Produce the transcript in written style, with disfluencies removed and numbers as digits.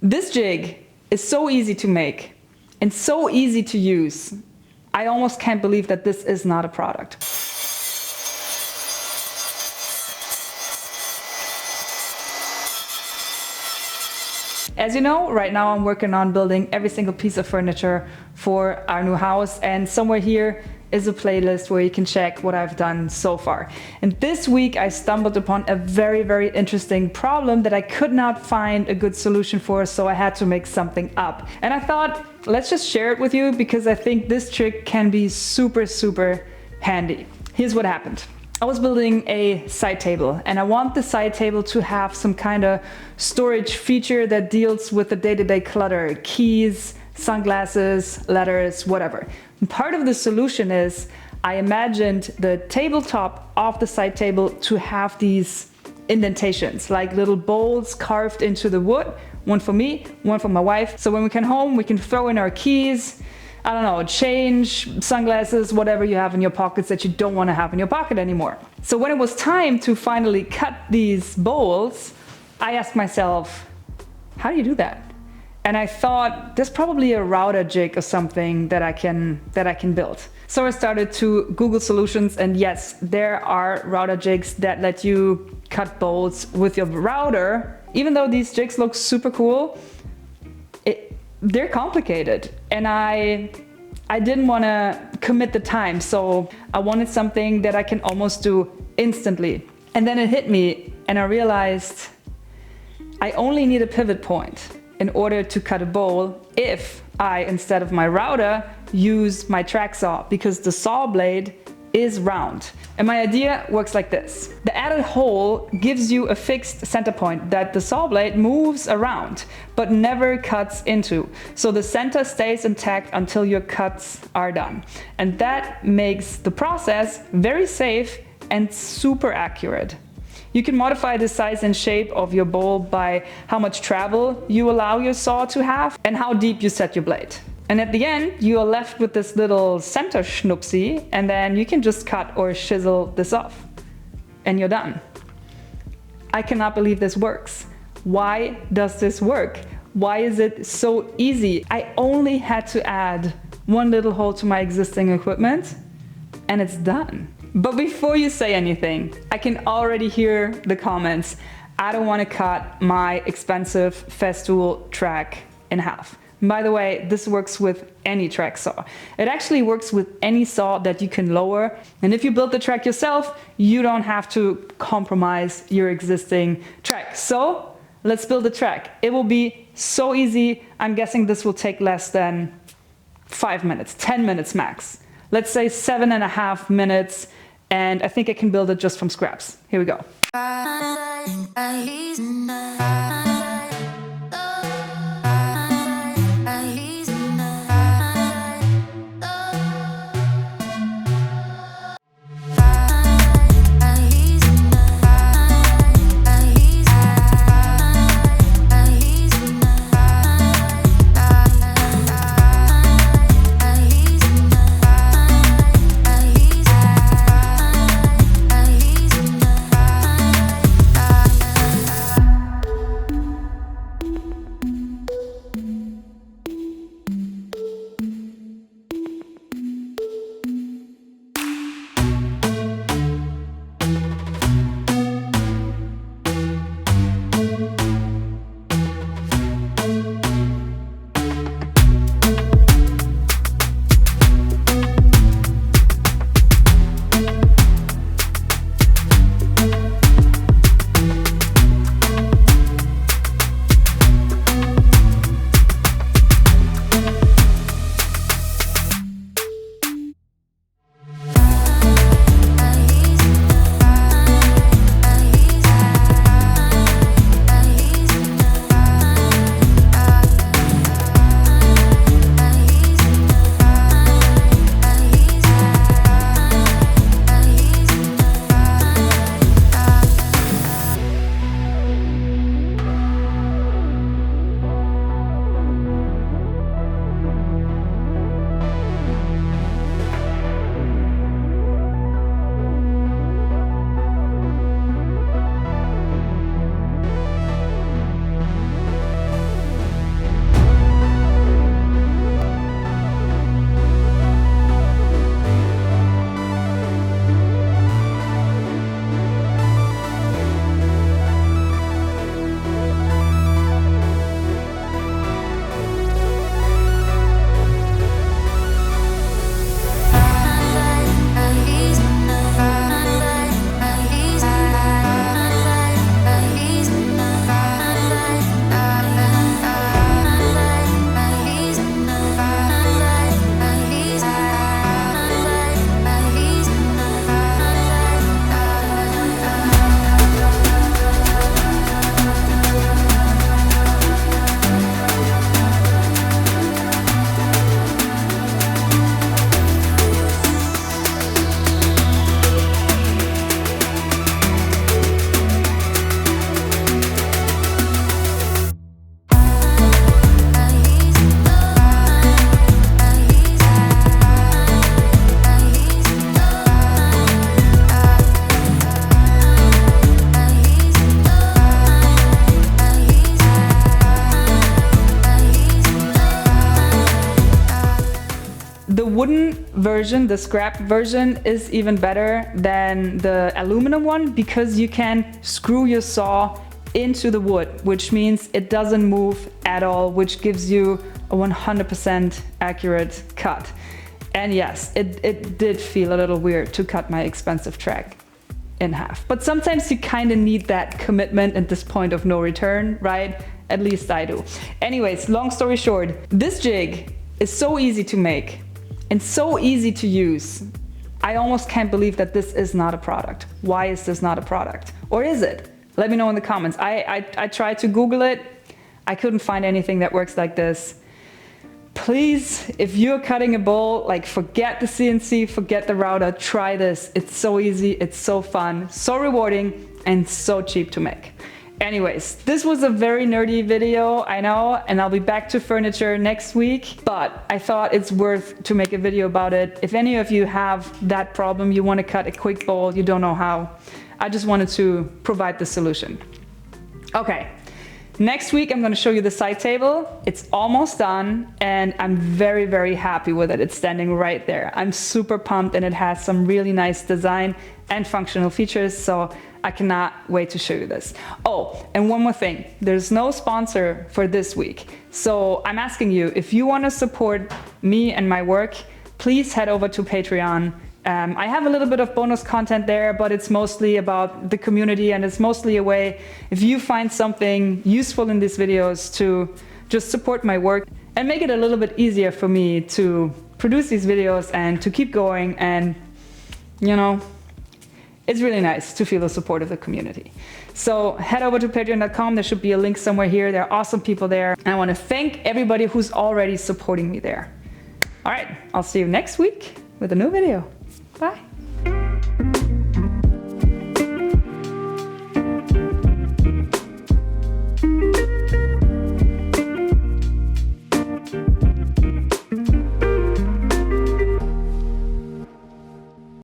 This jig is so easy to make and so easy to use. I almost can't believe that this is not a product. As you know, right now I'm working on building every single piece of furniture for our new house, and somewhere here is a playlist where you can check what I've done so far. And this week I stumbled upon a very, very interesting problem that I could not find a good solution for, so I had to make something up. And I thought, let's just share it with you because I think this trick can be super, super handy. Here's what happened. I was building a side table and I want the side table to have some kind of storage feature that deals with the day-to-day clutter, keys, sunglasses, letters, whatever. And part of the solution is I imagined the tabletop of the side table to have these indentations, like little bowls carved into the wood, one for me, one for my wife. So when we come home, we can throw in our keys, I don't know, change, sunglasses, whatever you have in your pockets that you don't want to have in your pocket anymore. So when it was time to finally cut these bowls, I asked myself, how do you do that? And I thought there's probably a router jig or something that I can build. So I started to Google solutions, and yes, there are router jigs that let you cut bowls with your router. Even though these jigs look super cool, they're complicated, and I didn't want to commit the time, so I wanted something that I can almost do instantly. And then it hit me and I realized I only need a pivot point in order to cut a bowl if I, instead of my router, use my track saw, because the saw blade is round. And my idea works like this. The added hole gives you a fixed center point that the saw blade moves around but never cuts into. So the center stays intact until your cuts are done. And that makes the process very safe and super accurate. You can modify the size and shape of your bowl by how much travel you allow your saw to have and how deep you set your blade. And at the end, you are left with this little center schnupsy, and then you can just cut or chisel this off and you're done. I cannot believe this works. Why does this work? Why is it so easy? I only had to add one little hole to my existing equipment and it's done. But before you say anything, I can already hear the comments. I don't want to cut my expensive Festool track in half. By the way, this works with any track saw. It actually works with any saw that you can lower. And if you build the track yourself, you don't have to compromise your existing track. So let's build a track. It will be so easy. I'm guessing this will take less than 5 minutes, 10 minutes max. Let's say 7.5 minutes. And I think I can build it just from scraps. Here we go. wooden version, the scrap version, is even better than the aluminum one because you can screw your saw into the wood, which means it doesn't move at all, which gives you a 100% accurate cut. And yes, it did feel a little weird to cut my expensive track in half. But sometimes you kind of need that commitment at this point of no return, right? At least I do. Anyways, long story short, this jig is so easy to make and so easy to use. I almost can't believe that this is not a product. Why is this not a product? Or is it? Let me know in the comments. I tried to Google it. I couldn't find anything that works like this. Please, if you're cutting a bowl, like forget the CNC, forget the router, try this. It's so easy, it's so fun, so rewarding, and so cheap to make. Anyways, this was a very nerdy video, I know, and I'll be back to furniture next week, but I thought it's worth to make a video about it. If any of you have that problem, you want to cut a quick bowl, you don't know how, I just wanted to provide the solution. Okay. Next week, I'm going to show you the side table. It's almost done and I'm very, very happy with it. It's standing right there. I'm super pumped and it has some really nice design and functional features, so I cannot wait to show you this. Oh, and one more thing. There's no sponsor for this week. So I'm asking you, if you want to support me and my work, please head over to Patreon. I have a little bit of bonus content there, but it's mostly about the community and it's mostly a way, if you find something useful in these videos, to just support my work and make it a little bit easier for me to produce these videos and to keep going. And, you know, it's really nice to feel the support of the community. So head over to patreon.com. There should be a link somewhere here. There are awesome people there. And I want to thank everybody who's already supporting me there. All right, I'll see you next week with a new video. Bye.